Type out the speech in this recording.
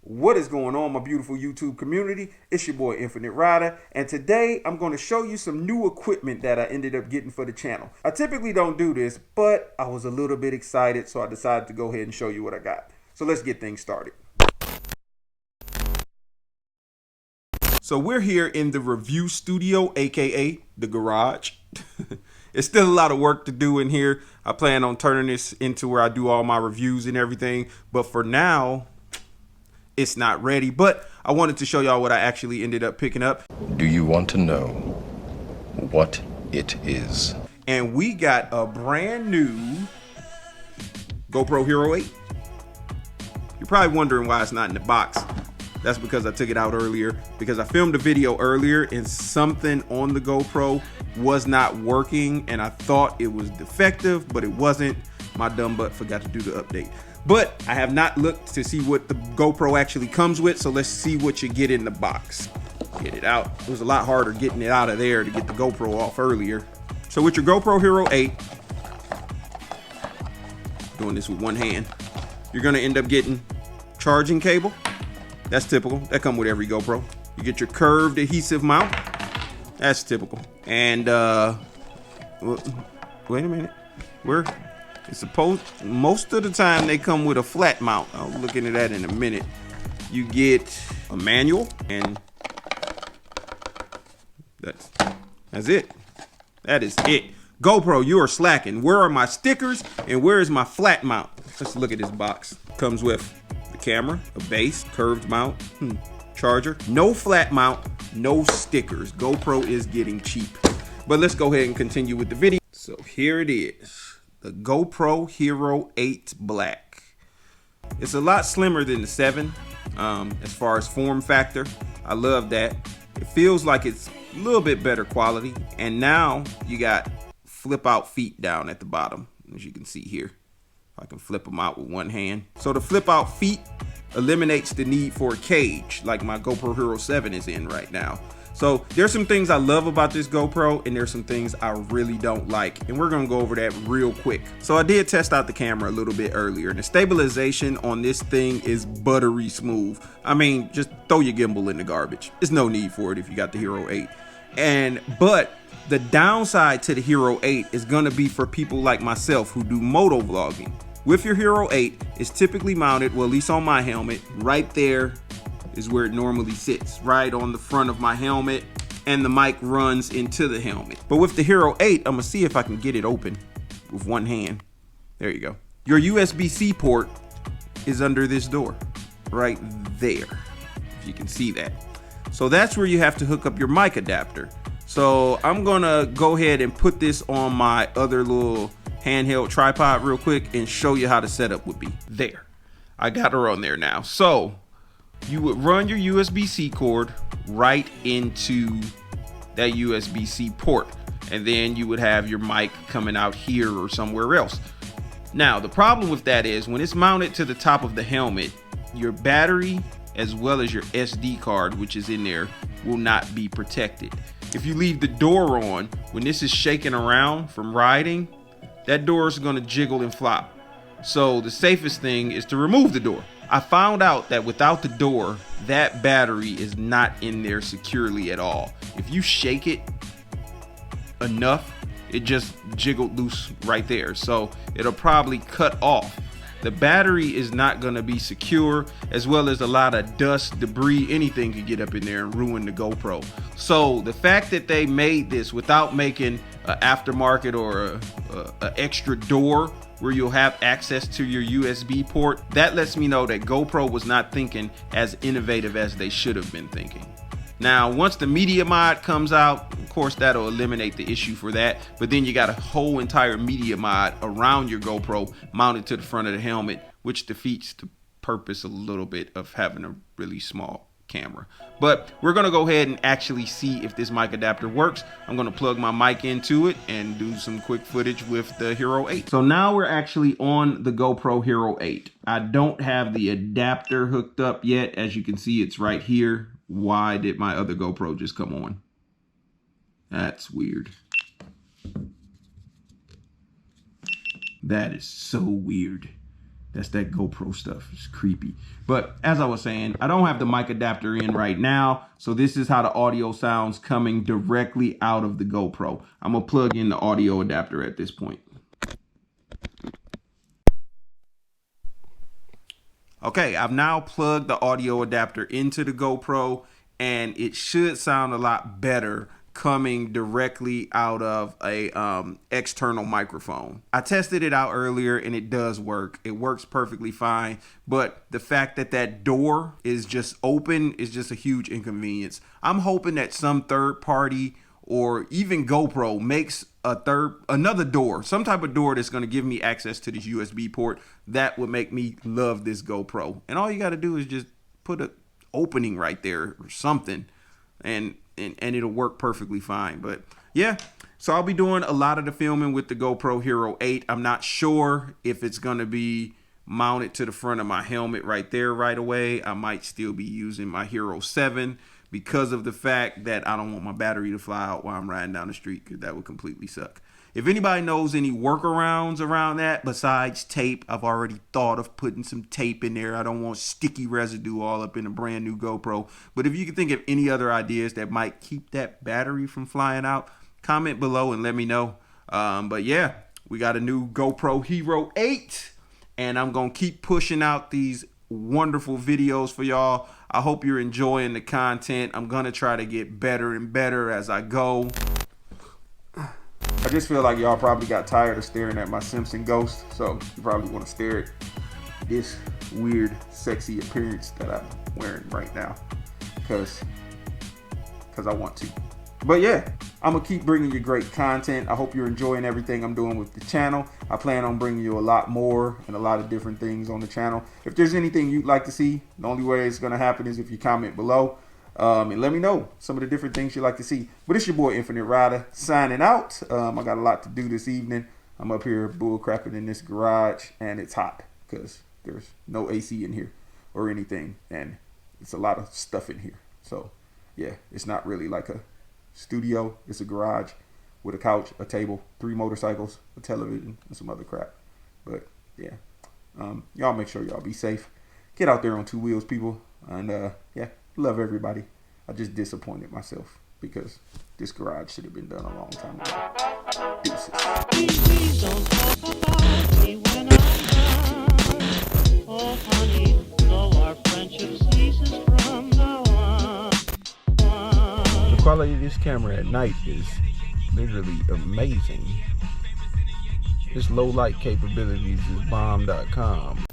What is going on, my beautiful YouTube community? It's your boy Infinite Ryda, and today I'm going to show you some new equipment that I ended up getting for the channel. I typically don't do this, but I was a little bit excited, so I decided to go ahead and show you what I got. So let's get things started. So we're here in the review studio, aka the garage. It's still a lot of work to do in here. I plan on turning this into where I do all my reviews and everything, but for now it's not ready. But I wanted to show y'all what I actually ended up picking up. Do you want to know what it is? And we got a brand new GoPro Hero 8. You're probably wondering why it's not in the box. That's because I took it out earlier, because I filmed a video earlier and something on the GoPro was not working and I thought it was defective, but it wasn't. My dumb butt forgot to do the update. But I have not looked to see what the GoPro actually comes with, so let's see what you get in the box. Get it out. It was a lot harder getting it out of there to get the GoPro off earlier. So with your GoPro Hero 8, doing this with one hand, you're gonna end up getting charging cable. That's typical. That comes with every GoPro. You get your curved adhesive mount. That's typical. And wait a minute. It's supposed, most of the time they come with a flat mount. I'll look into that in a minute. You get a manual, and that's it. That is it. GoPro, you are slacking. Where are my stickers and where is my flat mount? Let's look at this box. Comes with the camera, a base, curved mount, charger. No flat mount, no stickers. GoPro is getting cheap. But let's go ahead and continue with the video. So here it is. The GoPro Hero 8 Black. It's a lot slimmer than the 7 as far as form factor. I love that. It feels like it's a little bit better quality. And now you got flip out feet down at the bottom, as you can see here. I can flip them out with one hand. So the flip out feet eliminates the need for a cage like my GoPro Hero 7 is in right now. So there's some things I love about this GoPro and there's some things I really don't like. And we're gonna go over that real quick. So I did test out the camera a little bit earlier and the stabilization on this thing is buttery smooth. I mean, just throw your gimbal in the garbage. There's no need for it if you got the Hero 8. But the downside to the Hero 8 is gonna be for people like myself who do motovlogging. With your Hero 8, it's typically mounted, well at least on my helmet, right there is where it normally sits, right on the front of my helmet, and the mic runs into the helmet. But with the Hero 8, I'm gonna see if I can get it open with one hand. There you go. Your USB-C port is under this door, right there, if you can see that. So that's where you have to hook up your mic adapter. So I'm gonna go ahead and put this on my other little handheld tripod real quick and show you how the setup would be. There, I got her on there now. So you would run your USB-C cord right into that USB-C port, and then you would have your mic coming out here or somewhere else. Now the problem with that is when it's mounted to the top of the helmet, your battery as well as your SD card, which is in there, will not be protected. If you leave the door on, when this is shaking around from riding, that door is going to jiggle and flop. So the safest thing is to remove the door. I found out that without the door, that battery is not in there securely at all. If you shake it enough, it just jiggled loose right there. So it'll probably cut off. The battery is not going to be secure, as well as a lot of dust, debris, anything could get up in there and ruin the GoPro. So the fact that they made this without making an aftermarket or a extra door where you'll have access to your USB port, that lets me know that GoPro was not thinking as innovative as they should have been thinking. Now, once the media mod comes out, of course, that'll eliminate the issue for that. But then you got a whole entire media mod around your GoPro mounted to the front of the helmet, which defeats the purpose a little bit of having a really small camera. But we're gonna go ahead and actually see if this mic adapter works. I'm gonna plug my mic into it and do some quick footage with the Hero 8. So now we're actually on the GoPro Hero 8. I don't have the adapter hooked up yet. As you can see, it's right here. Why did my other GoPro just come on? That's weird. That is so weird. That's that GoPro stuff. It's creepy. But as I was saying, I don't have the mic adapter in right now. So this is how the audio sounds coming directly out of the GoPro. I'm going to plug in the audio adapter at this point. Okay, I've now plugged the audio adapter into the GoPro, and it should sound a lot better coming directly out of a external microphone. I tested it out earlier and it does work. It works perfectly fine, but the fact that that door is just open is just a huge inconvenience. I'm hoping that some third party or even GoPro makes another door, some type of door that's going to give me access to this USB port. That would make me love this GoPro. And all you got to do is just put an opening right there or something, and it'll work perfectly fine. But yeah, so I'll be doing a lot of the filming with the GoPro Hero 8. I'm not sure if it's going to be mounted to the front of my helmet right there right away. I might still be using my Hero 7 because of the fact that I don't want my battery to fly out while I'm riding down the street, because that would completely suck. If anybody knows any workarounds around that besides tape, I've already thought of putting some tape in there. I don't want sticky residue all up in a brand new GoPro. But if you can think of any other ideas that might keep that battery from flying out, comment below and let me know. But yeah, we got a new GoPro Hero 8, and I'm going to keep pushing out these wonderful videos for y'all. I hope you're enjoying the content. I'm going to try to get better and better as I go. I just feel like y'all probably got tired of staring at my Simpson ghost, so you probably want to stare at this weird, sexy appearance that I'm wearing right now, because I want to. But yeah, I'm going to keep bringing you great content. I hope you're enjoying everything I'm doing with the channel. I plan on bringing you a lot more and a lot of different things on the channel. If there's anything you'd like to see, the only way it's going to happen is if you comment below. And let me know some of the different things you'd like to see. But it's your boy Infinite Ryda signing out. I got a lot to do this evening. I'm up here bull crapping in this garage, and it's hot because there's no AC in here or anything, and it's a lot of stuff in here. So yeah, it's not really like a studio. It's a garage with a couch, a table, 3 motorcycles, a television, and some other crap. But yeah, y'all make sure y'all be safe. Get out there on 2 wheels, people. And yeah, love everybody. I just disappointed myself because this garage should have been done a long time ago. Deuces. Please don't talk about me when I'm gone. Oh honey, so our friendship ceases from now on. The quality of this camera at night is literally amazing. Its low light capabilities is bomb.com.